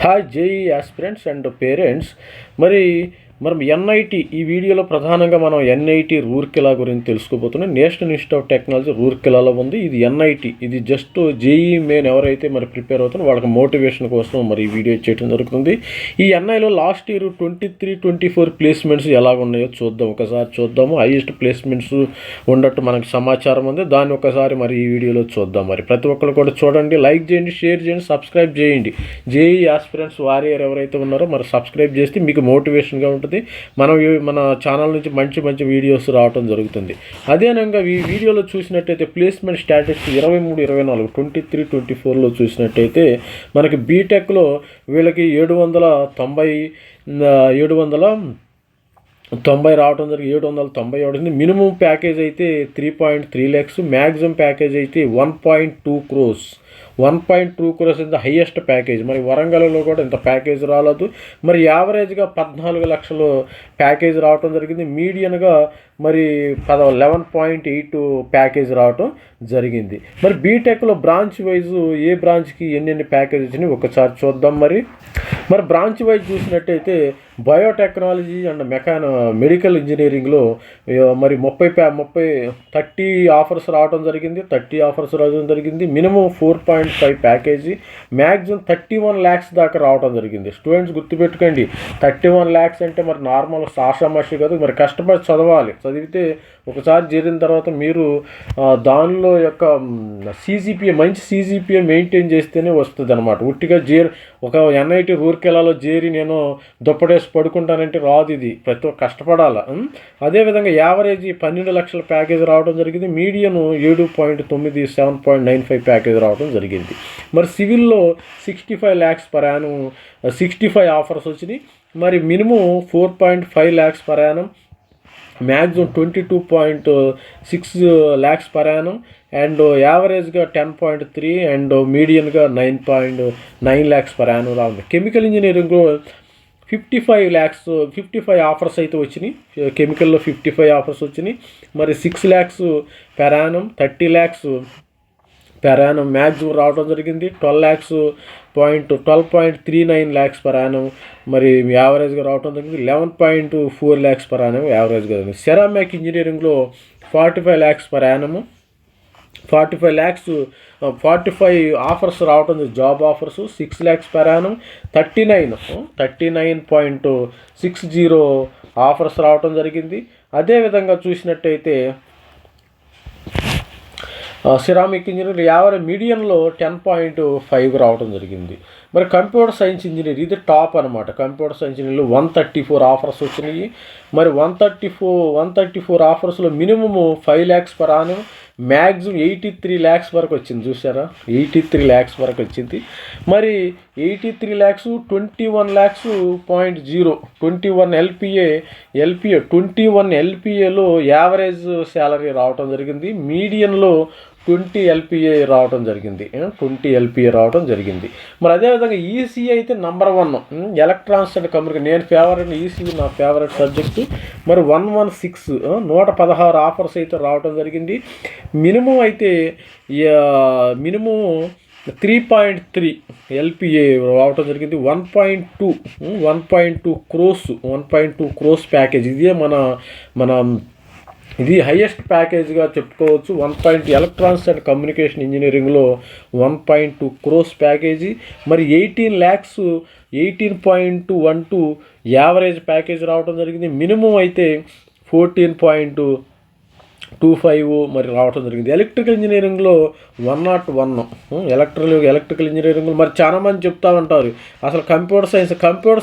Hi JEE aspirants and parents. మరి మనం NIT ఈ వీడియోలో ప్రధానంగా మనం ఎన్ఐటి రూర్కెలా గురించి తెలుసుకోబోతున్నాం. నేషనల్ ఇన్స్టిట్యూట్ ఆఫ్ టెక్నాలజీ రూర్కెలాలో ఉంది. ఇది ఎన్ఐటి, ఇది జస్ట్ జేఈ మెయిన్ ఎవరైతే మరి ప్రిపేర్ అవుతారో వాళ్ళకి మోటివేషన్ కోసం మరి ఈ వీడియో చేయడం జరుగుతుంది. ఈ ఎన్ఐలో లాస్ట్ ఇయర్ 23-24 ప్లేస్మెంట్స్ ఎలాగ ఉన్నాయో ఒకసారి చూద్దాము. హైయెస్ట్ ప్లేస్మెంట్స్ ఉన్నట్టు మనకు సమాచారం ఉంది. దాన్ని ఒకసారి మరి ఈ వీడియోలో చూద్దాం. మరి ప్రతి ఒక్కరు కూడా చూడండి, లైక్ చేయండి, షేర్ చేయండి, సబ్స్క్రైబ్ చేయండి. జేఈ ఆస్పిరెంట్స్ వారియర్ ఎవరైతే ఉన్నారో మరి సబ్స్క్రైబ్ చేస్తే మీకు మోటివేషన్గా ఉంటుంది. మన ఛానల్ నుంచి మంచి మంచి వీడియోస్ రావడం జరుగుతుంది. అదేనంగా ఈ వీడియోలో చూసినట్టయితే ప్లేస్మెంట్ స్టాటిస్టిక్స్ 23-24 23-24లో చూసినట్టయితే మనకి బీటెక్లో వీళ్ళకి 790 రావడం జరిగింది. 790 అవుతుంది. మినిమం ప్యాకేజ్ అయితే 3.3 lakhs, మ్యాక్సిమం ప్యాకేజ్ అయితే 1.2 crores. 1.2 crores is the highest package. మరి వరంగల్లో కూడా ఇంత ప్యాకేజ్ రాలేదు. మరి యావరేజ్గా 14 లక్షలు ప్యాకేజ్ రావటం జరిగింది. మీడియన్గా మరి 11.8 ప్యాకేజ్ రావటం జరిగింది. మరి బీటెక్లో బ్రాంచ్ వైజ్ ఏ బ్రాంచ్కి ఎన్ని ప్యాకేజ్ వచ్చినాయి ఒకసారి చూద్దాం. మరి బ్రాంచ్ వైజ్ చూసినట్టయితే బయోటెక్నాలజీ అండ్ మెడికల్ ఇంజనీరింగ్లో మరి 30 ఆఫర్స్ రావడం జరిగింది. మినిమం 4.5 ప్యాకేజీ, మ్యాక్సిమం 31 lakhs దాకా రావడం జరిగింది. స్టూడెంట్స్ గుర్తుపెట్టుకోండి, 31 lakhs అంటే మరి నార్మల్ ఆషామాషి కాదు. మరి కష్టపడి చదవాలి. చదివితే ఒకసారి చేరిన తర్వాత మీరు దానిలో యొక్క మంచి సీజీపీఏ మెయింటైన్ చేస్తేనే వస్తుంది అనమాట. ఉట్టిగా ఒక ఎన్ఐటి రూర్కెలాలో చేరి నేను దుప్పటేసి పడుకుంటానంటే రాదు. ఇది ప్రతి ఒక్క కష్టపడాలి. అదేవిధంగా యావరేజ్ 12 లక్షల ప్యాకేజ్ రావడం జరిగింది. మీడియన్ 7.9 7.95 ప్యాకేజ్ రావడం జరిగింది. మరి సివిల్లో 65 lakhs పర్ యానం 65 ఆఫర్స్ వచ్చినాయి. మరి minimum 4.5 lakhs per annum, maximum 22.6 lakhs per annum, and యావరేజ్గా 10.3 అండ్ మీడియన్గా 9.9 lakhs పర్ యానం రాఉంది. కెమికల్ ఇంజనీరింగ్లో 55 ఆఫర్స్ అయితే వచ్చినాయి. కెమికల్లో 55 ఆఫర్స్ వచ్చినాయి. మరి 6 lakhs per annum, 30 lakhs per annum maximum రావడం జరిగింది. 12.39 lakhs per annum మరి యావరేజ్గా రావడం జరిగింది. 11.4 lakhs per annum యావరేజ్గా జరిగింది. సెరామిక్ ఇంజనీరింగ్లో 45 lakhs per annum, 45 ఆఫర్స్ రావటం, job offers 6 lakhs per annum, 39.60 offers రావటం జరిగింది. అదేవిధంగా చూసినట్టయితే సిరామిక్ ఇంజనీర్ యావరేజ్ మీడియంలో 10.5 రావడం జరిగింది. మరి కంప్యూటర్ సైన్స్ ఇంజనీర్ ఇది టాప్ అనమాట. కంప్యూటర్ సైన్స్ ఇంజనీర్లో 134 ఆఫర్స్ వచ్చినాయి. మరి 134 ఆఫర్స్లో minimum 5 lakhs per annum, maximum 83 lakhs వరకు వచ్చింది. చూసారా, 83 lakhs వరకు వచ్చింది. మరి 83 lakhs 21 lakhs 21 LPAలో యావరేజ్ శాలరీ రావటం జరిగింది. మీడియన్లో 20 LPA రావడం జరిగింది. మరి అదేవిధంగా ఈసీ అయితే నెంబర్ 1 ఎలక్ట్రానిక్స్ అండ్ కమ్యూనికేషన్. నేను ఫేవరెట్ ఈసీ, నా ఫేవరెట్ సబ్జెక్టు. మరి 116 ఆఫర్స్ అయితే రావడం జరిగింది. మినిమం అయితే 3.3 LPA రావటం జరిగింది. 1.2 crores ప్యాకేజ్. ఇదే ఇది హైయెస్ట్ ప్యాకేజ్గా చెప్పుకోవచ్చు. ఎలక్ట్రానిక్స్ అండ్ కమ్యూనికేషన్ ఇంజనీరింగ్లో 1.2 crores ప్యాకేజీ. మరి 18.12 యావరేజ్ ప్యాకేజ్ రావడం జరిగింది. మినిమం అయితే 14.25 మరి రావడం జరిగింది. ఎలక్ట్రికల్ ఇంజనీరింగ్లో 101 ఎలక్ట్రికల్ ఇంజనీరింగ్. మరి చాలా మంది చెప్తా ఉంటారు అసలు కంప్యూటర్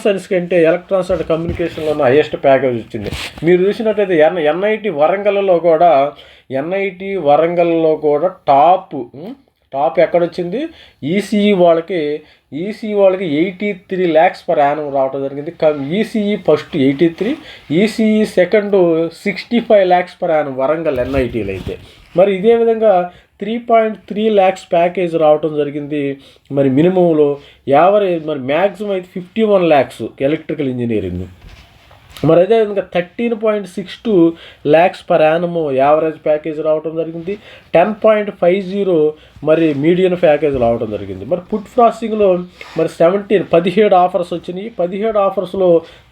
సైన్స్ కంటే ఎలక్ట్రానిక్స్ అండ్ కమ్యూనికేషన్లో హైయెస్ట్ ప్యాకేజ్ వచ్చింది. మీరు చూసినట్టయితే ఎన్ఐటి వరంగల్లో కూడా టాప్ ఎక్కడొచ్చింది, ఈసీఈ వాళ్ళకి 83 lakhs per annum రావడం జరిగింది. ECE first 83, ECE second 65 lakhs per annum Warangal ఎన్ఐటీలు అయితే. మరి ఇదే విధంగా 3.3 lakhs ప్యాకేజ్ రావడం జరిగింది. మరి మినిమంలో యావరేజ్ మరి మ్యాక్సిమం అయితే 51 lakhs ఎలక్ట్రికల్ ఇంజనీరింగ్. మరి అదేవిధంగా 13.62 lakhs per annum average package రావడం జరిగింది. 10.50 మరి మీడియం ప్యాకేజ్ రావడం జరిగింది. మరి ఫుడ్ ప్రాసెసింగ్లో మరి 17 ఆఫర్స్ వచ్చినాయి. 17 ఆఫర్స్లో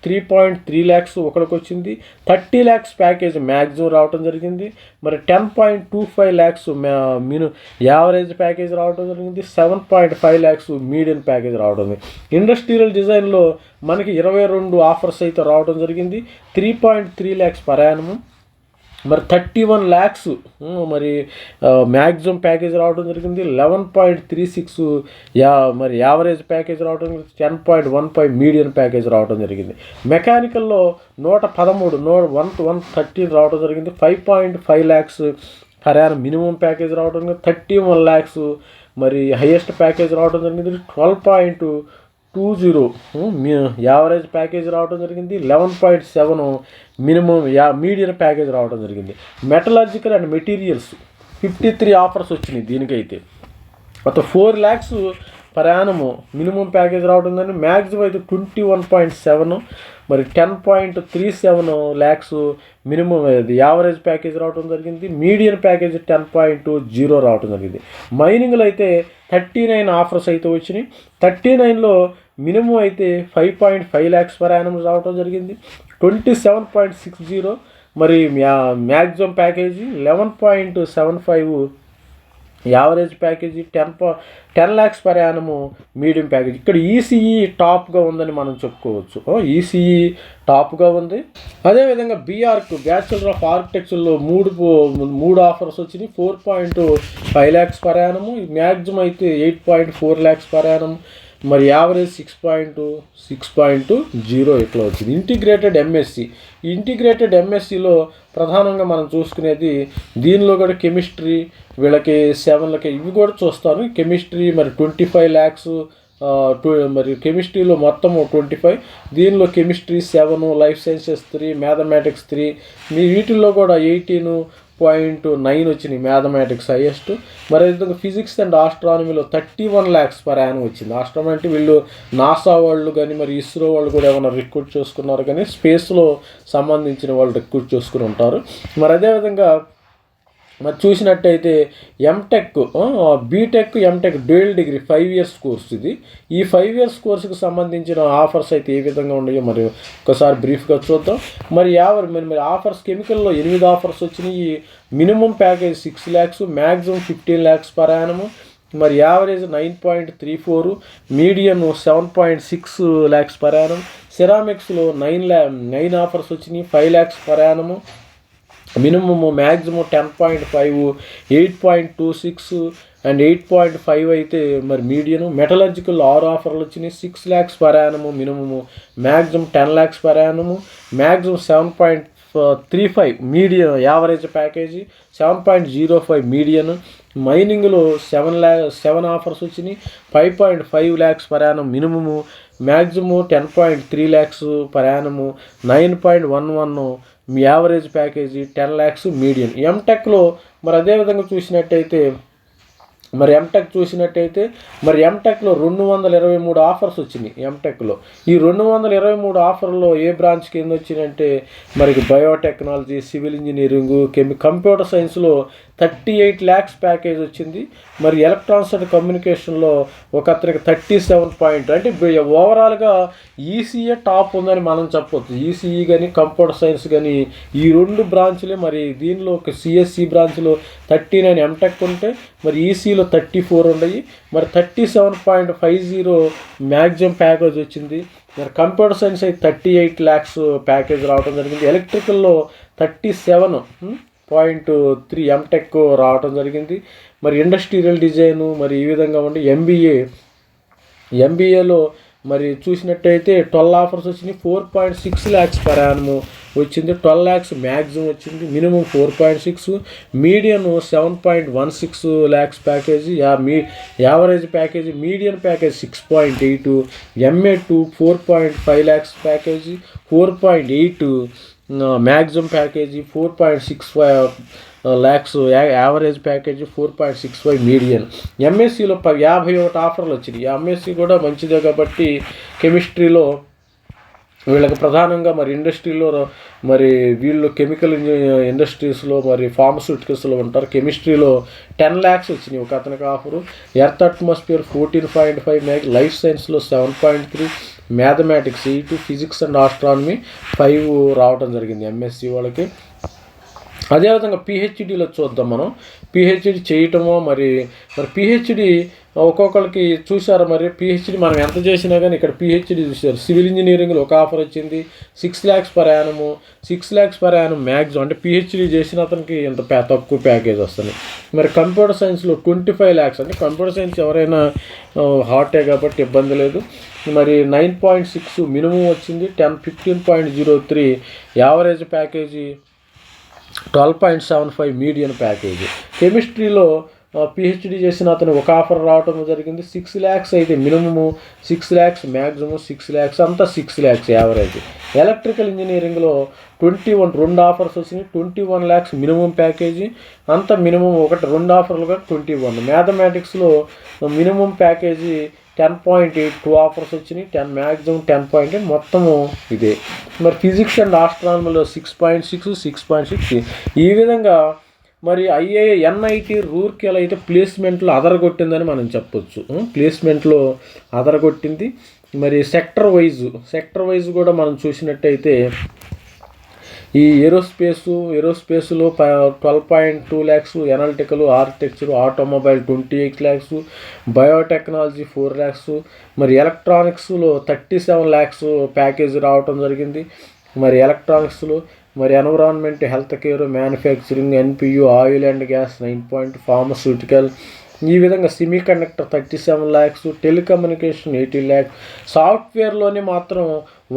3.3 lakhs ఒకరికి వచ్చింది. 30 lakhs ప్యాకేజ్ మ్యాక్సిమం రావడం జరిగింది. మరి 10.25 lakhs యావరేజ్ ప్యాకేజ్ రావడం జరిగింది. 7.5 lakhs మీడియం ప్యాకేజ్ రావడం జరిగింది. ఇండస్ట్రియల్ డిజైన్లో మనకి 22 ఆఫర్స్ అయితే రావడం జరిగింది. 3.3 lakhs per annum. మరి 31 lakhs మరి మ్యాక్సిమం ప్యాకేజ్ రావడం జరిగింది. 11.36 మరి యావరేజ్ ప్యాకేజ్ రావడం జరిగింది. 10.15 మీడియం ప్యాకేజ్ రావడం జరిగింది. మెకానికల్లో 113 రావడం జరిగింది. 5.5 lakhs per annum minimum package రావడం జరిగింది. 31 lakhs మరి హైయెస్ట్ ప్యాకేజ్ రావడం జరిగింది. 12.20 యావరేజ్ ప్యాకేజ్ రావడం జరిగింది. 11.7 మినిమం మీడియం ప్యాకేజ్ రావడం జరిగింది. మెటలర్జికల్ అండ్ మెటీరియల్స్ 53 ఆఫర్స్ వచ్చినాయి దీనికైతే. మొత్తం 4 lakhs per annum minimum package రావడం జరిగింది. మ్యాక్సిమం అయితే 21.7 మరి 10.37 lakhs మినిమం యావరేజ్ ప్యాకేజ్ రావడం జరిగింది. మీడియం ప్యాకేజ్ 10.20 రావడం జరిగింది. మైనింగ్లో అయితే 39 ఆఫర్స్ అయితే వచ్చినాయి. 39లో మినిమం అయితే 5.5 lakhs per annum రావడం జరిగింది. 27.60 మరి maximum package. 11.75 average package. 10 lakhs per annum medium package. ఇక్కడ ఈసీఈ టాప్గా ఉందని మనం చెప్పుకోవచ్చు. ఈసీఈ టాప్గా ఉంది. అదేవిధంగా బీఆర్క్ బ్యాచులర్ ఆఫ్ ఆర్కిటెక్చర్లో 3 ఆఫర్స్ వచ్చినాయి. 4.5 lakhs per annum. మ్యాక్సిమం అయితే 8.4 lakhs per annum. మరి యావరేజ్ 6.0 ఇట్లా వచ్చింది. Integrated MSc. ఇంటిగ్రేటెడ్ ఎంఎస్సిలో ప్రధానంగా మనం చూసుకునేది దీనిలో కూడా కెమిస్ట్రీ వీళ్ళకి 7 ఇవి కూడా చూస్తాను. కెమిస్ట్రీ మరి 25 lakhs మరి కెమిస్ట్రీలో మొత్తము 25. దీనిలో కెమిస్ట్రీ 7, లైఫ్ సైన్సెస్ 3, మ్యాథమెటిక్స్ 3. వీటిల్లో కూడా 18.9 వచ్చినాయి మ్యాథమెటిక్స్ హైయెస్ట్. మరి విధంగా ఫిజిక్స్ అండ్ ఆస్ట్రానమీలో 31 lakhs per annum వచ్చింది. ఆస్ట్రానమీ అంటే వీళ్ళు నాసా వాళ్ళు కానీ మరి ఇస్రో వాళ్ళు కూడా ఏమైనా రిక్రూట్ చేసుకున్నారు కానీ స్పేస్లో సంబంధించిన వాళ్ళు రిక్రూట్ చేసుకుని ఉంటారు. మరి అదేవిధంగా మరి చూసినట్టయితే MTech, BTech, MTech dual degree 5 years course ఇది. ఈ 5 years కోర్సుకు సంబంధించిన ఆఫర్స్ అయితే ఏ విధంగా ఉన్నాయో మరి ఒకసారి బ్రీఫ్గా చూద్దాం. మరి ఆఫర్స్ కెమికల్లో 8 ఆఫర్స్ వచ్చినాయి. Minimum package 6 lakhs, maximum 15 lakhs per annum. మరి average 9.34, medium 7.6 lakhs per annum. సెరామిక్స్లో 9 offers వచ్చినాయి. 5 lakhs per annum. Minimum maximum 10.5, 8.26 and 8.5 అయితే మరి మీడియం. మెటలర్జికల్ 6 ఆఫర్లు వచ్చినాయి. 6 lakhs per annum minimum, maximum 10 lakhs per annum. Maximum 7.35 medium average package. 7.05 medium. మైనింగ్లో 7 offers వచ్చినాయి. 5.5 lakhs per annum minimum, maximum 10.3 lakhs per annum. 9.11 average package. 10 lakhs medium. ఎంటెక్లో మరి అదేవిధంగా చూసినట్టయితే ఎంటెక్లో 223 ఆఫర్స్ వచ్చినాయి ఎంటెక్లో. ఈ 223 ఆఫర్లో ఏ బ్రాంచ్ కింద వచ్చినాయంటే మరి బయోటెక్నాలజీ, సివిల్ ఇంజనీరింగు, కంప్యూటర్ సైన్స్లో 38 lakhs ప్యాకేజ్ వచ్చింది. మరి ఎలక్ట్రానిక్స్ అండ్ కమ్యూనికేషన్లో ఒక అతనికి 37 అంటే ఓవరాల్గా ఈసీఏ టాప్ ఉందని మనం చెప్పొచ్చు. ఈసీఈ కానీ కంప్యూటర్ సైన్స్ కానీ ఈ 2 బ్రాంచ్లే. మరి దీనిలో ఒక సిఎస్సి బ్రాంచ్లో 39 ఎంటెక్ ఉంటే మరి ఈసీలో 34 ఉన్నాయి. మరి 37.50 మ్యాక్సిమం ప్యాకేజ్ వచ్చింది. మరి కంప్యూటర్ సైన్స్ అయితే 38 lakhs ప్యాకేజ్ రావడం జరిగింది. ఎలక్ట్రికల్లో 37.3 ఎంటెక్ రావడం జరిగింది. మరి ఇండస్ట్రియల్ డిజైను మరి ఈ విధంగా ఉండి ఎంబీఏలో మరి చూసినట్టయితే 12 ఆఫర్స్ వచ్చినాయి. 4.6 lakhs per annum వచ్చింది. 12 lakhs మ్యాక్సిమం వచ్చింది. Minimum 4.6, medium 7.16 lakhs package. Average package. Medium package 6.8, MA2 4.5 lakhs package. 4.8 maximum package. 4.65 lakhs average package. 4.65 medium. ఎంఎస్సిలో 51 ఆఫర్లు వచ్చినాయి. ఎంఎస్సి కూడా మంచిదే కాబట్టి కెమిస్ట్రీలో వీళ్ళకి ప్రధానంగా మరి ఇండస్ట్రీలో మరి వీళ్ళు కెమికల్ ఇండస్ట్రీస్లో మరి ఫార్మస్యూటికల్స్లో ఉంటారు. కెమిస్ట్రీలో 10 lakhs వచ్చినాయి ఒక అతనికి ఆఫరు. ఎర్త్ అట్మాస్ఫియర్ 14.5 మ్యాగ్, లైఫ్ సైన్స్లో 7.3, మ్యాథమెటిక్స్ 8, ఫిజిక్స్ అండ్ ఆస్ట్రానమీ 5 రావడం జరిగింది ఎంఎస్సి వాళ్ళకి. అదేవిధంగా పిహెచ్డీలో చూద్దాం మనం. పిహెచ్డీ చేయటమో మరి పిహెచ్డీ ఒక్కొక్కరికి చూసారు. మరి పిహెచ్డీ మనం ఎంత చేసినా కానీ ఇక్కడ పిహెచ్డీ చూసారు. సివిల్ ఇంజనీరింగ్లో ఒక ఆఫర్ వచ్చింది 6 lakhs per annum, 6 lakhs per annum maximum. అంటే పిహెచ్డీ చేసిన అతనికి ఇంత తక్కువ ప్యాకేజ్ వస్తుంది. మరి కంప్యూటర్ సైన్స్లో 25 lakhs. అంటే కంప్యూటర్ సైన్స్ ఎవరైనా హార్టే కాబట్టి ఇబ్బంది లేదు. మరి 9.6 మినిమం వచ్చింది, 15.03 యావరేజ్ ప్యాకేజీ, 12.75 మీడియన్ ప్యాకేజీ. కెమిస్ట్రీలో పిహెచ్డీ చేసిన అతను ఒక ఆఫర్ రావడం జరిగింది. 6 lakhs అయితే మినిమము, 6 lakhs మ్యాక్సిమం, 6 lakhs అంతా 6 lakhs యావరేజ్. ఎలక్ట్రికల్ ఇంజనీరింగ్లో 21 2 ఆఫర్స్ వచ్చినాయి, 21 lakhs మినిమం ప్యాకేజీ, అంత మినిమం 2 ఆఫర్లుగా 21. మ్యాథమెటిక్స్లో మినిమం ప్యాకేజీ 10.8 2 ఆఫర్స్ వచ్చినాయి, 10 మ్యాక్సిమం 10.8 మొత్తము ఇదే. మరి ఫిజిక్స్ అండ్ ఆస్ట్రానమీలో 6.6 6.6 ఈ విధంగా. మరి ఎన్ఐటి రూర్కెలా అయితే ప్లేస్మెంట్లో అదరగొట్టిందని మనం చెప్పొచ్చు. ప్లేస్మెంట్లో అదరగొట్టింది. మరి సెక్టర్ వైజ్ కూడా మనం చూసినట్టయితే ఈ ఏరోస్పేస్లో 12.2 lakhs, analytical, architecture, automobile 28 lakhs, biotechnology 4 lakhs, మరి ఎలక్ట్రానిక్స్లో 37 lakhs ప్యాకేజ్ రావటం జరిగింది. మరి ఎలక్ట్రానిక్స్లో మరి environment, health care, manufacturing, NPU, oil and gas 9 pharmaceutical ఈ విధంగా semiconductor 37 lakhs, telecommunication 18 lakhs. సాఫ్ట్వేర్లోనే మాత్రం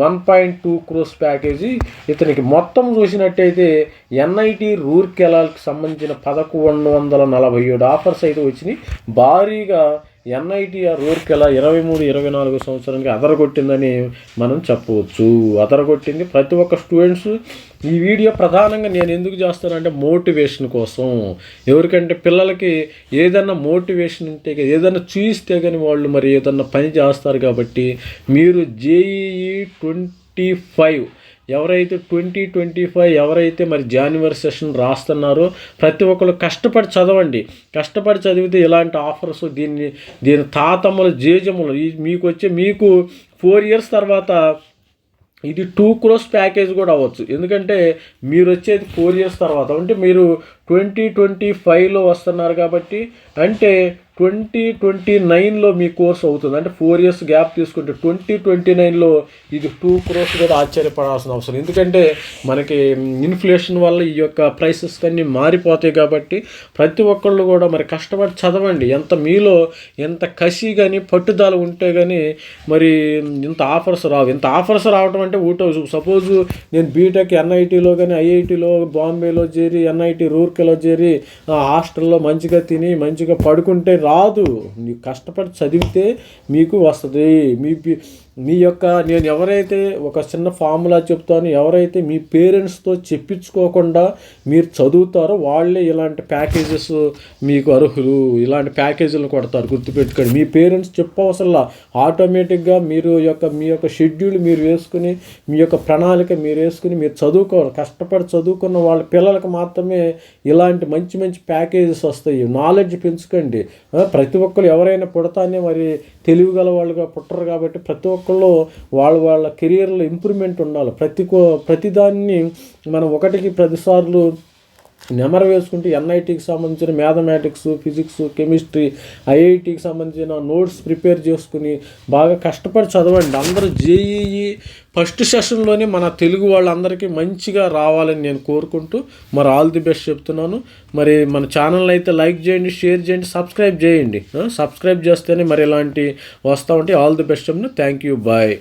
1.2 crores ప్యాకేజీ ఇతనికి. మొత్తం చూసినట్టయితే ఎన్ఐటి రూర్కెలాకి సంబంధించిన 1147 ఆఫర్స్ అయితే వచ్చినాయి. భారీగా ఎన్ఐటి రూర్కెలా 23-24 సంవత్సరానికి అదరగొట్టిందని మనం చెప్పవచ్చు. అదరగొట్టింది ప్రతి ఒక్క స్టూడెంట్స్. ఈ వీడియో ప్రధానంగా నేను ఎందుకు చేస్తానంటే మోటివేషన్ కోసం. ఎవరికంటే పిల్లలకి ఏదన్నా మోటివేషన్ ఉంటే, ఏదన్నా చూస్తే కానీ వాళ్ళు మరి ఏదన్నా పని చేస్తారు. కాబట్టి మీరు JEE 25 ఎవరైతే 2025 ఎవరైతే మరి జనవరి సెషన్ రాస్తున్నారో ప్రతి ఒక్కరు కష్టపడి చదవండి. కష్టపడి చదివితే ఇలాంటి ఆఫర్స్ దీని తాతమ్మలు జేజమ్మలు మీకు 4 years తర్వాత ఇది 2 crores ప్యాకేజ్ కూడా అవ్వచ్చు. ఎందుకంటే మీరు వచ్చేది 4 years తర్వాత. అంటే మీరు 2025లో వస్తున్నారు కాబట్టి అంటే 2029లో మీ కోర్స్ అవుతుంది. అంటే 4 years గ్యాప్ తీసుకుంటే 2029లో ఇది 2 crores కూడా ఆశ్చర్యపడాల్సిన అవసరం. ఎందుకంటే మనకి ఇన్ఫ్లేషన్ వల్ల ఈ యొక్క ప్రైసెస్ అన్నీ మారిపోతాయి. కాబట్టి ప్రతి ఒక్కళ్ళు కూడా మరి కష్టపడి చదవండి. మీలో ఎంత కసి కానీ పట్టుదల ఉంటే కానీ మరి ఇంత ఆఫర్స్ రావు. ఇంత ఆఫర్స్ రావడం అంటే సపోజ్ నేను బీటెక్ ఎన్ఐటీలో కానీ ఐఐటీలో బాంబేలో చేరి ఎన్ఐటి రూర్కెలో చేరి హాస్టల్లో మంచిగా తిని మంచిగా పడుకుంటే రాదు. నీకు కష్టపడి చదివితే మీకు వస్తుంది. మీ యొక్క నేను ఎవరైతే ఒక చిన్న ఫార్ములా చెప్తాను, ఎవరైతే మీ పేరెంట్స్తో చెప్పించుకోకుండా మీరు చదువుతారో వాళ్ళే ఇలాంటి ప్యాకేజెస్ మీకు అర్హులు. ఇలాంటి ప్యాకేజీలు కొడతారు, గుర్తుపెట్టుకోండి. మీ పేరెంట్స్ చెప్పవసరలా, ఆటోమేటిక్గా మీ యొక్క షెడ్యూల్ మీరు వేసుకుని, మీ యొక్క ప్రణాళిక మీరు వేసుకుని మీరు చదువుకోవాలి. కష్టపడి చదువుకున్న వాళ్ళ పిల్లలకు మాత్రమే ఇలాంటి మంచి మంచి ప్యాకేజెస్ వస్తాయి. నాలెడ్జ్ పెంచుకోండి. ప్రతి ఒక్కరు ఎవరైనా పుడతానే మరి తెలివిగల వాళ్ళుగా పుట్టరు. కాబట్టి ప్రతి ఒక్కళ్ళు వాళ్ళ కెరియర్లో ఇంప్రూవ్మెంట్ ఉండాలి. ప్రతిదాన్ని మనం 1కి 10 సార్లు నెమరు వేసుకుంటే ఎన్ఐటీకి సంబంధించిన మ్యాథమెటిక్స్, ఫిజిక్స్, కెమిస్ట్రీ, ఐఐటీకి సంబంధించిన నోట్స్ ప్రిపేర్ చేసుకుని బాగా కష్టపడి చదవండి. అందరూ JEE ఫస్ట్ సెషన్లోనే మన తెలుగు వాళ్ళందరికీ మంచిగా రావాలని నేను కోరుకుంటూ మరి ఆల్ ది బెస్ట్ చెప్తున్నాను. మరి మన ఛానల్ అయితే లైక్ చేయండి, షేర్ చేయండి, సబ్స్క్రైబ్ చేయండి. సబ్స్క్రైబ్ చేస్తేనే మరి ఇలాంటి వస్తూ ఉంటాయి. ఆల్ ది బెస్ట్ చెప్తున్నాను. Thank you, bye.